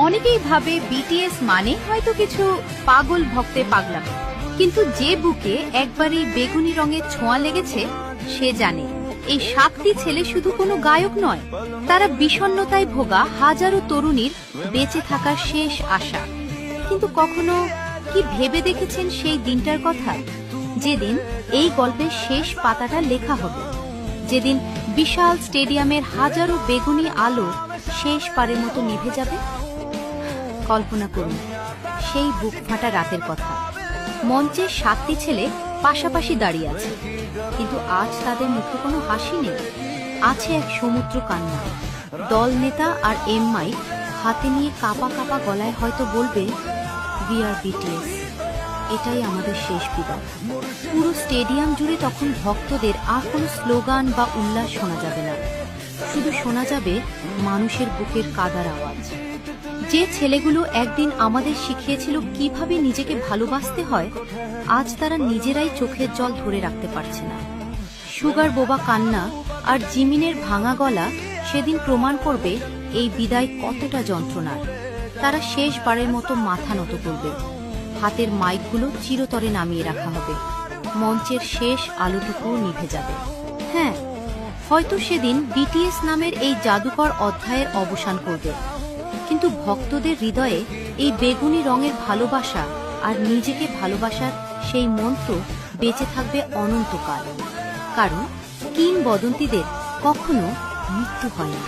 অনেকেই ভাবে বিটিএস মানে হয়তো কিছু পাগল ভক্তের পাগলামি, কিন্তু যে বুকে একবারই বেগুনি রঙের ছোঁয়া লেগেছে সে জানে এই 7টি ছেলে শুধু কোনো গায়ক নয়, তারা বিষণ্ণতায় ভোগা হাজারো তরুণীর বেঁচে থাকার শেষ আশা। কিন্তু কখনো কি ভেবে দেখেছেন সেই দিনটার কথা, যেদিন এই গল্পের শেষ পাতাটা লেখা হবে, যেদিন বিশাল স্টেডিয়ামের হাজারো বেগুনি আলো শেষ পারের মতো নিভে যাবে? কল্পনা করুন সেই বুক ফাটা রাতের কথা। মঞ্চে 7টি ছেলে পাশাপাশি দাঁড়িয়ে আছে, কিন্তু আজ তাদের মুখে কোনো হাসি নেই, আছে এক সমুদ্র কান্না। দল নেতা আর এমআই হাতে নিয়ে কাঁপা কাঁপা গলায় হয়তো বলবে, উই আর বিটিএস, এটাই আমাদের শেষ বিদায়। পুরো স্টেডিয়াম জুড়ে তখন ভক্তদের আর কোনো স্লোগান বা উল্লাস শোনা যাবে না, শুধু শোনা যাবে মানুষের বুকের কাদার আওয়াজ। যে ছেলেগুলো একদিন আমাদের শিখিয়েছিল কিভাবে নিজেকে ভালোবাসতে হয়, আজ তারা নিজেরাই চোখের জল ধরে রাখতে পারছে না। সুগার বোবা কান্না আর জিমিনের ভাঙা গলা সেদিন প্রমাণ করবে এই বিদায় কতটা যন্ত্রণার। তারা শেষবারের মতো মাথা নত করবে, হাতের মাইকগুলো চিরতরে নামিয়ে রাখা হবে, মঞ্চের শেষ আলোটুকুও নিভে যাবে। হ্যাঁ, হয়তো সেদিন বিটিএস নামের এই জাদুকর অধ্যায়ের অবসান করবে, কিন্তু ভক্তদের হৃদয়ে এই বেগুনি রঙের ভালোবাসা আর নিজেকে ভালোবাসার সেই মন্ত্র বেঁচে থাকবে অনন্তকাল। কারণ কিংবদন্তিদের কখনো মৃত্যু হয় না।